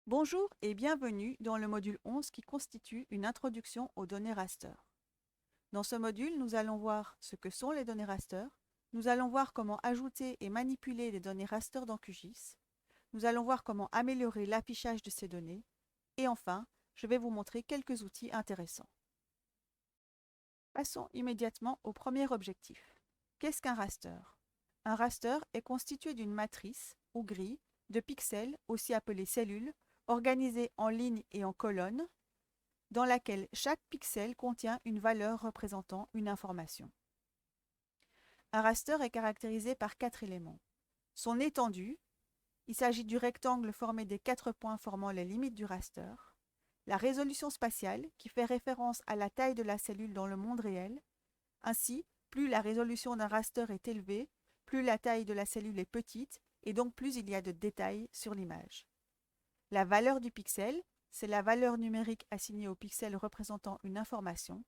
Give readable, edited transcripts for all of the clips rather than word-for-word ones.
Bonjour et bienvenue dans le module 11 qui constitue une introduction aux données raster. Dans ce module, nous allons voir ce que sont les données raster, nous allons voir comment ajouter et manipuler des données raster dans QGIS, nous allons voir comment améliorer l'affichage de ces données, et enfin, je vais vous montrer quelques outils intéressants. Passons immédiatement au premier objectif. Qu'est-ce qu'un raster? Un raster est constitué d'une matrice, ou grille, de pixels, aussi appelés cellules, organisées en lignes et en colonnes, dans laquelle chaque pixel contient une valeur représentant une information. Un raster est caractérisé par 4 éléments. Son étendue, il s'agit du rectangle formé des 4 points formant les limites du raster. La résolution spatiale, qui fait référence à la taille de la cellule dans le monde réel. Ainsi, plus la résolution d'un raster est élevée, plus la taille de la cellule est petite, et donc plus il y a de détails sur l'image. La valeur du pixel, c'est la valeur numérique assignée au pixel représentant une information.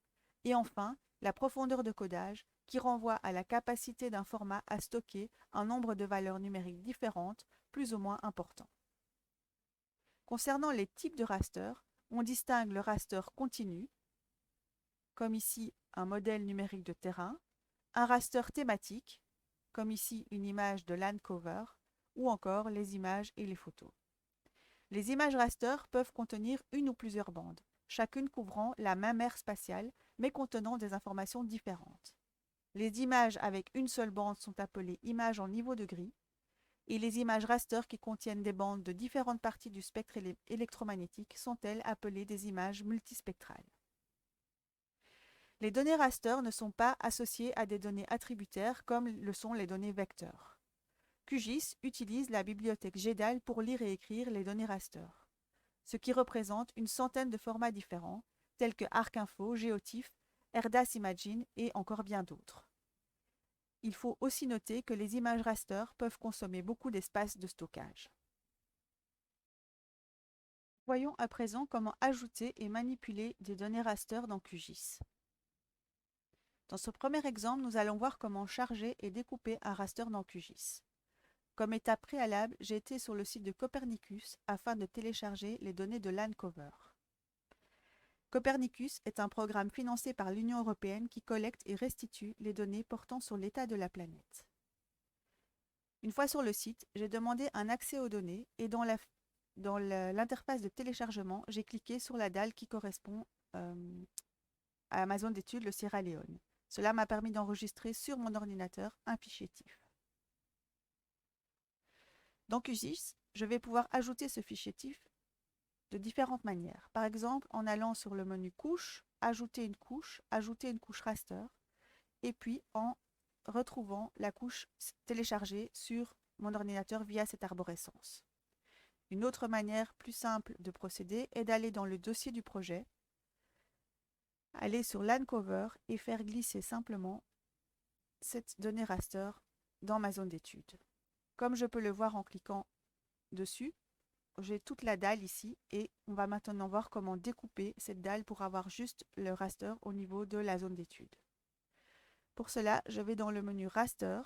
Et enfin, la profondeur de codage, qui renvoie à la capacité d'un format à stocker un nombre de valeurs numériques différentes, plus ou moins important. Concernant les types de raster, on distingue le raster continu, comme ici un modèle numérique de terrain, un raster thématique, comme ici une image de land cover, ou encore les images et les photos. Les images raster peuvent contenir une ou plusieurs bandes, chacune couvrant la même aire spatiale, mais contenant des informations différentes. Les images avec une seule bande sont appelées images en niveau de gris, et les images raster qui contiennent des bandes de différentes parties du spectre électromagnétique sont elles appelées des images multispectrales. Les données raster ne sont pas associées à des données attributaires comme le sont les données vecteurs. QGIS utilise la bibliothèque GEDAL pour lire et écrire les données raster, ce qui représente une centaine de formats différents, tels que ArcInfo, Geotiff, ERDAS Imagine et encore bien d'autres. Il faut aussi noter que les images raster peuvent consommer beaucoup d'espace de stockage. Voyons à présent comment ajouter et manipuler des données raster dans QGIS. Dans ce premier exemple, nous allons voir comment charger et découper un raster dans QGIS. Comme étape préalable, j'ai été sur le site de Copernicus afin de télécharger les données de Landcover. Copernicus est un programme financé par l'Union européenne qui collecte et restitue les données portant sur l'état de la planète. Une fois sur le site, j'ai demandé un accès aux données et dans l'interface de téléchargement, j'ai cliqué sur la dalle qui correspond à ma zone d'étude, le Sierra Leone. Cela m'a permis d'enregistrer sur mon ordinateur un fichier TIFF. Dans QGIS, je vais pouvoir ajouter ce fichier TIFF de différentes manières. Par exemple, en allant sur le menu couche, ajouter une couche raster, et puis en retrouvant la couche téléchargée sur mon ordinateur via cette arborescence. Une autre manière plus simple de procéder est d'aller dans le dossier du projet, aller sur Landcover et faire glisser simplement cette donnée raster dans ma zone d'étude. Comme je peux le voir en cliquant dessus, j'ai toute la dalle ici et on va maintenant voir comment découper cette dalle pour avoir juste le raster au niveau de la zone d'étude. Pour cela, je vais dans le menu Raster,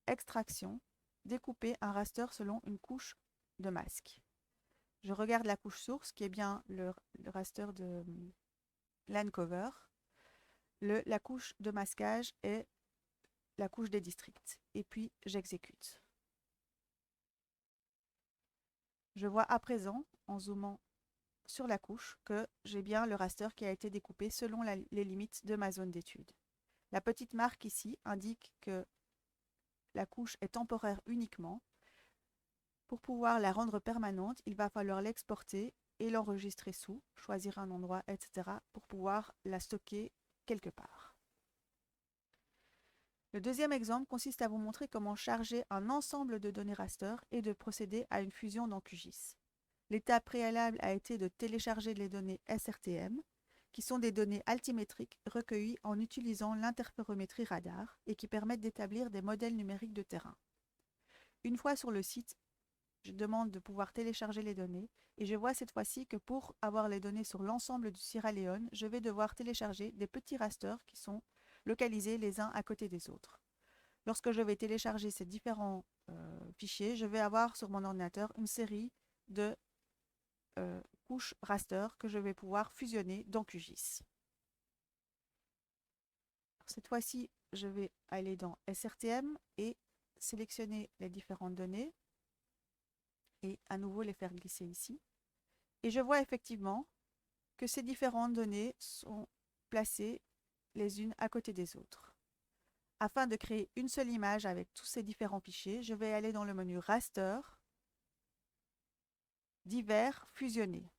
Extraction, découper un raster selon une couche de masque. Je regarde la couche source qui est bien le raster de Landcover. La couche de masquage est la couche des districts. Et puis j'exécute. Je vois à présent, en zoomant sur la couche, que j'ai bien le raster qui a été découpé selon les limites de ma zone d'étude. La petite marque ici indique que la couche est temporaire uniquement. Pour pouvoir la rendre permanente, il va falloir l'exporter et l'enregistrer sous, choisir un endroit, etc. pour pouvoir la stocker quelque part. Le deuxième exemple consiste à vous montrer comment charger un ensemble de données raster et de procéder à une fusion dans QGIS. L'étape préalable a été de télécharger les données SRTM, qui sont des données altimétriques recueillies en utilisant l'interférométrie radar et qui permettent d'établir des modèles numériques de terrain. Une fois sur le site, je demande de pouvoir télécharger les données et je vois cette fois-ci que pour avoir les données sur l'ensemble du Sierra Leone, je vais devoir télécharger des petits rasters qui sont localisés les uns à côté des autres. Lorsque je vais télécharger ces différents fichiers, je vais avoir sur mon ordinateur une série de couche raster que je vais pouvoir fusionner dans QGIS. Cette fois-ci, je vais aller dans SRTM et sélectionner les différentes données et à nouveau les faire glisser ici. Et je vois effectivement que ces différentes données sont placées les unes à côté des autres. Afin de créer une seule image avec tous ces différents fichiers, je vais aller dans le menu Raster, Divers, Fusionner.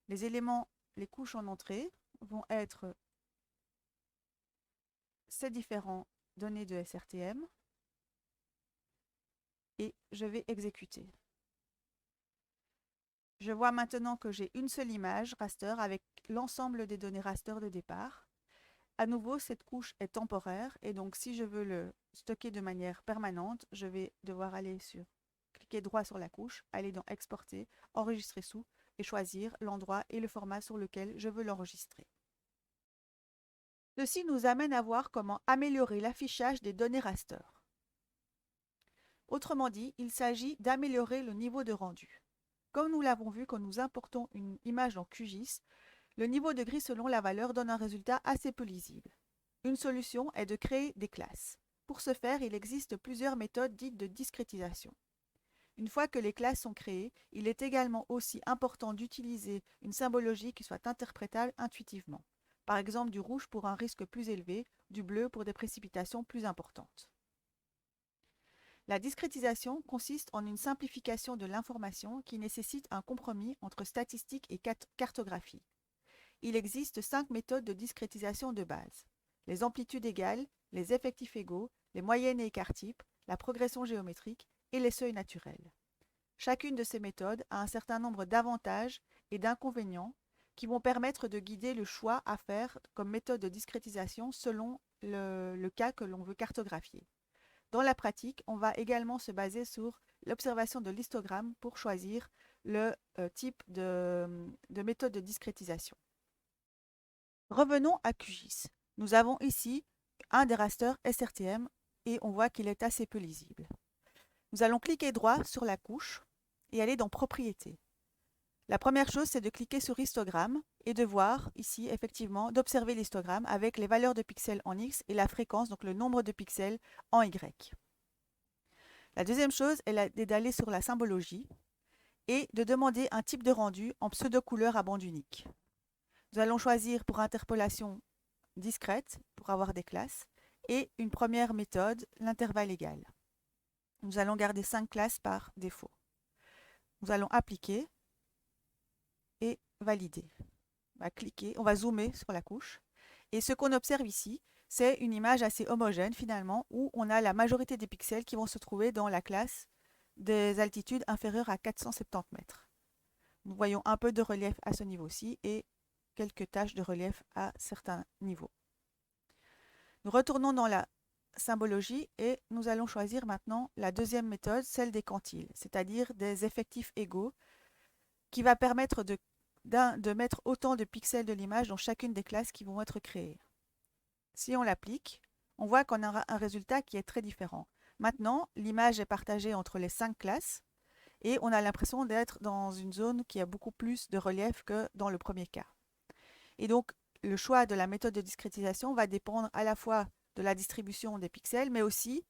Les éléments, les couches en entrée vont être ces différentes données de SRTM et je vais exécuter. Je vois maintenant que j'ai une seule image raster avec l'ensemble des données raster de départ. À nouveau, cette couche est temporaire et donc si je veux le stocker de manière permanente, je vais devoir aller cliquer droit sur la couche, aller dans Exporter, Enregistrer sous et choisir l'endroit et le format sur lequel je veux l'enregistrer. Ceci nous amène à voir comment améliorer l'affichage des données raster. Autrement dit, il s'agit d'améliorer le niveau de rendu. Comme nous l'avons vu quand nous importons une image dans QGIS, le niveau de gris selon la valeur donne un résultat assez peu lisible. Une solution est de créer des classes. Pour ce faire, il existe plusieurs méthodes dites de discrétisation. Une fois que les classes sont créées, il est également aussi important d'utiliser une symbologie qui soit interprétable intuitivement. Par exemple, du rouge pour un risque plus élevé, du bleu pour des précipitations plus importantes. La discrétisation consiste en une simplification de l'information qui nécessite un compromis entre statistique et cartographie. Il existe 5 méthodes de discrétisation de base: les amplitudes égales, les effectifs égaux, les moyennes et écarts types, la progression géométrique et les seuils naturels. Chacune de ces méthodes a un certain nombre d'avantages et d'inconvénients qui vont permettre de guider le choix à faire comme méthode de discrétisation selon le cas que l'on veut cartographier. Dans la pratique, on va également se baser sur l'observation de l'histogramme pour choisir le type de méthode de discrétisation. Revenons à QGIS. Nous avons ici un des rasters SRTM et on voit qu'il est assez peu lisible. Nous allons cliquer droit sur la couche et aller dans Propriétés. La première chose, c'est de cliquer sur Histogramme et de voir ici, effectivement, d'observer l'histogramme avec les valeurs de pixels en X et la fréquence, donc le nombre de pixels en Y. La deuxième chose est d'aller sur la symbologie et de demander un type de rendu en pseudo-couleur à bande unique. Nous allons choisir pour interpolation discrète, pour avoir des classes, et une première méthode, l'intervalle égal. Nous allons garder 5 classes par défaut. Nous allons appliquer et valider. On va cliquer, on va zoomer sur la couche. Et ce qu'on observe ici, c'est une image assez homogène finalement, où on a la majorité des pixels qui vont se trouver dans la classe des altitudes inférieures à 470 mètres. Nous voyons un peu de relief à ce niveau-ci et quelques taches de relief à certains niveaux. Nous retournons dans la symbologie et nous allons choisir maintenant la deuxième méthode, celle des quantiles, c'est-à-dire des effectifs égaux, qui va permettre de mettre autant de pixels de l'image dans chacune des classes qui vont être créées. Si on l'applique, on voit qu'on a un résultat qui est très différent. Maintenant, l'image est partagée entre les 5 classes et on a l'impression d'être dans une zone qui a beaucoup plus de relief que dans le premier cas. Et donc, le choix de la méthode de discrétisation va dépendre à la fois de la distribution des pixels, mais aussi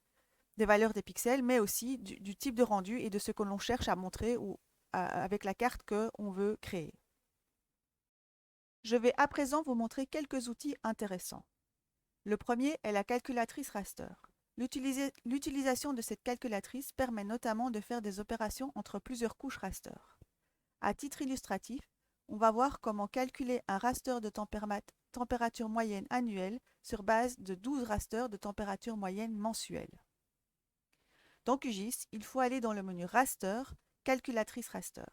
des valeurs des pixels, mais aussi du type de rendu et de ce que l'on cherche à montrer avec la carte qu'on veut créer. Je vais à présent vous montrer quelques outils intéressants. Le premier est la calculatrice raster. L'utilisation de cette calculatrice permet notamment de faire des opérations entre plusieurs couches raster. À titre illustratif, on va voir comment calculer un raster de température moyenne annuelle sur base de 12 rasters de température moyenne mensuelle. Dans QGIS, il faut aller dans le menu Raster, Calculatrice raster.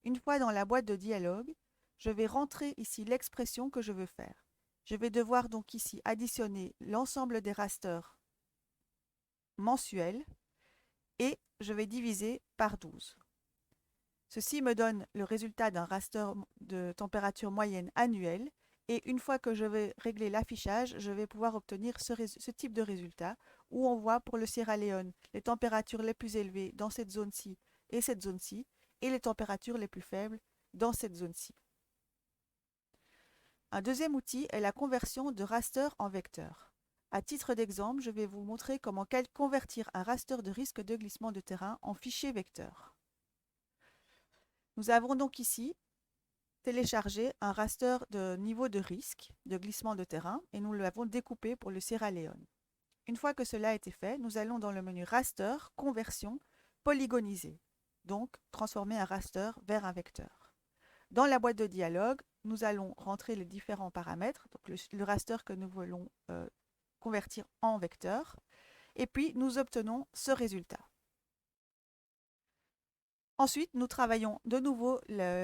Une fois dans la boîte de dialogue, je vais rentrer ici l'expression que je veux faire. Je vais devoir donc ici additionner l'ensemble des rasters mensuels et je vais diviser par 12. Ceci me donne le résultat d'un raster de température moyenne annuelle et une fois que je vais régler l'affichage, je vais pouvoir obtenir ce type de résultat où on voit pour le Sierra Leone les températures les plus élevées dans cette zone-ci et cette zone-ci et les températures les plus faibles dans cette zone-ci. Un deuxième outil est la conversion de raster en vecteur. À titre d'exemple, je vais vous montrer comment convertir un raster de risque de glissement de terrain en fichier vecteur. Nous avons donc ici téléchargé un raster de niveau de risque de glissement de terrain et nous l'avons découpé pour le Sierra Leone. Une fois que cela a été fait, nous allons dans le menu raster, conversion, polygoniser, donc transformer un raster vers un vecteur. Dans la boîte de dialogue, nous allons rentrer les différents paramètres, donc le raster que nous voulons convertir en vecteur, et puis nous obtenons ce résultat. Ensuite, nous travaillons de nouveau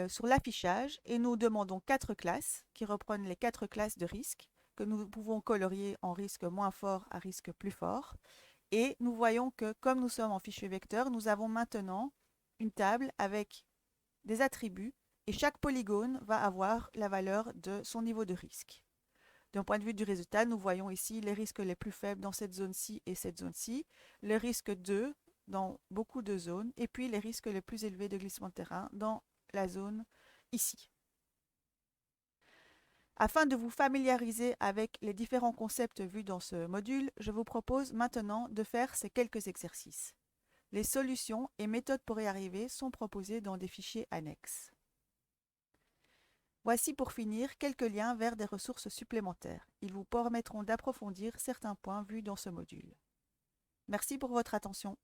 sur l'affichage et nous demandons 4 classes qui reprennent les 4 classes de risque que nous pouvons colorier en risque moins fort à risque plus fort. Et nous voyons que comme nous sommes en fichier vecteur, nous avons maintenant une table avec des attributs et chaque polygone va avoir la valeur de son niveau de risque. D'un point de vue du résultat, nous voyons ici les risques les plus faibles dans cette zone-ci et cette zone-ci, le risque 2 dans beaucoup de zones, et puis les risques les plus élevés de glissement de terrain dans la zone ici. Afin de vous familiariser avec les différents concepts vus dans ce module, je vous propose maintenant de faire ces quelques exercices. Les solutions et méthodes pour y arriver sont proposées dans des fichiers annexes. Voici pour finir quelques liens vers des ressources supplémentaires. Ils vous permettront d'approfondir certains points vus dans ce module. Merci pour votre attention.